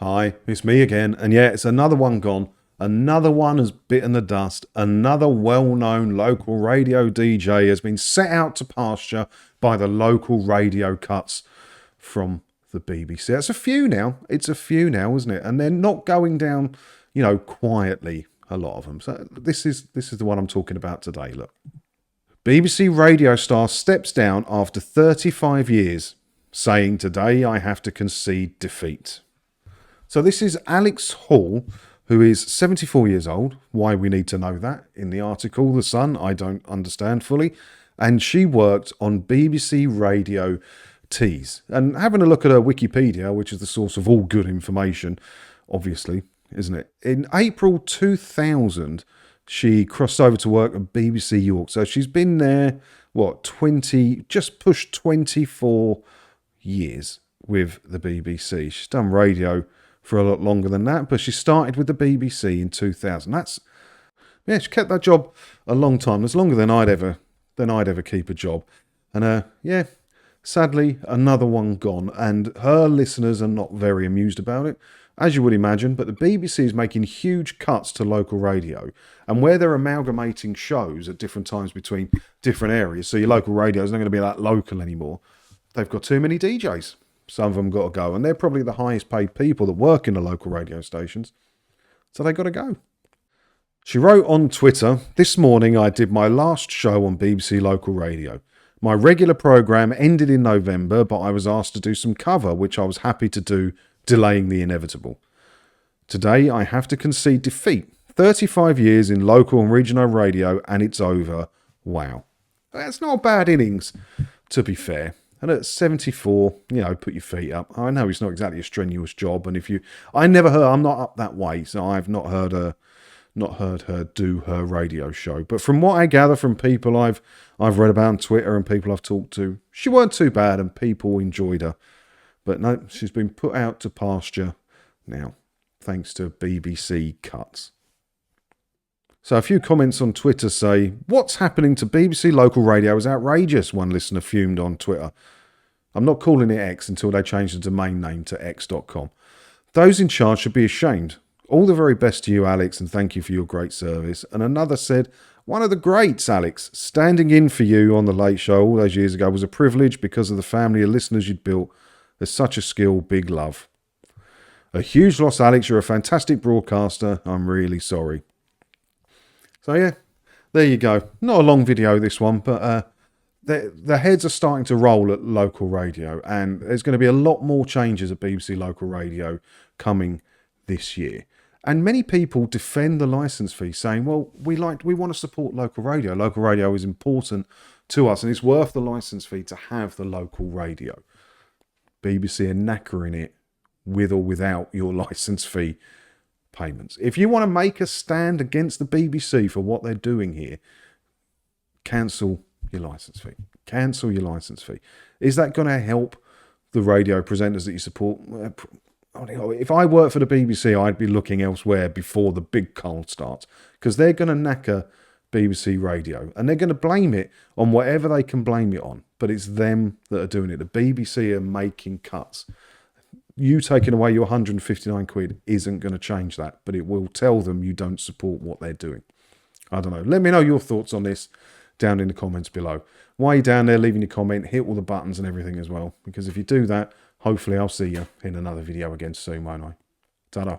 Hi, it's me again, and yeah, it's another one gone. Another one has bitten the dust. Another well-known local radio DJ has been set out to pasture by the local radio cuts from the BBC. It's a few now. It's a few now, isn't it? And they're not going down, quietly, a lot of them. So this is the one I'm talking about today, look. BBC radio star steps down after 35 years, saying today I have to concede defeat. So this is Alex Hall, who is 74 years old. Why we need to know that in the article, The Sun, I don't understand fully. And she worked on BBC Radio Tees. And having a look at her Wikipedia, which is the source of all good information, obviously, isn't it? In April 2000, she crossed over to work at BBC York. So she's been there, just pushed 24 years with the BBC. She's done radio for a lot longer than that, but she started with the BBC in 2000. She kept that job a long time. That's longer than I'd ever keep a job. And sadly, another one gone. And her listeners are not very amused about it, as you would imagine. But the BBC is making huge cuts to local radio, and where they're amalgamating shows at different times between different areas. So your local radio is not going to be that local anymore. They've got too many DJs. Some of them got to go, and they're probably the highest paid people that work in the local radio stations. So they got to go. She wrote on Twitter, "This morning I did my last show on BBC Local Radio. My regular programme ended in November, but I was asked to do some cover, which I was happy to do, delaying the inevitable. Today I have to concede defeat. 35 years in local and regional radio, and it's over. Wow." That's not a bad innings, to be fair. And at 74, put your feet up. I know it's not exactly a strenuous job, and I'm not up that way, so I've not heard her do her radio show. But from what I gather from people I've read about on Twitter and people I've talked to, she weren't too bad, and people enjoyed her. But no, she's been put out to pasture now, thanks to BBC cuts. So a few comments on Twitter say, "What's happening to BBC local radio is outrageous," one listener fumed on Twitter. "I'm not calling it X until they change the domain name to x.com. Those in charge should be ashamed. All the very best to you, Alex, and thank you for your great service." And another said, "One of the greats, Alex. Standing in for you on The Late Show all those years ago was a privilege because of the family of listeners you'd built. There's such a skill, big love. A huge loss, Alex. You're a fantastic broadcaster. I'm really sorry." So yeah, there you go. Not a long video, this one, but the heads are starting to roll at local radio, and there's going to be a lot more changes at BBC Local Radio coming this year. And many people defend the licence fee, saying, well, we want to support local radio. Local radio is important to us, and it's worth the licence fee to have the local radio. BBC are knackering it with or without your licence fee payments. If you want to make a stand against the BBC for what they're doing here, cancel your licence fee. Cancel your licence fee. Is that going to help the radio presenters that you support? If I worked for the BBC, I'd be looking elsewhere before the big cold starts, because they're going to knacker BBC Radio, and they're going to blame it on whatever they can blame it on, but it's them that are doing it. The BBC are making cuts. You taking away your 159 quid isn't going to change that, but it will tell them you don't support what they're doing. I don't know. Let me know your thoughts on this down in the comments below. While you're down there leaving your comment, hit all the buttons and everything as well, because if you do that, hopefully I'll see you in another video again soon, won't I? Ta-da.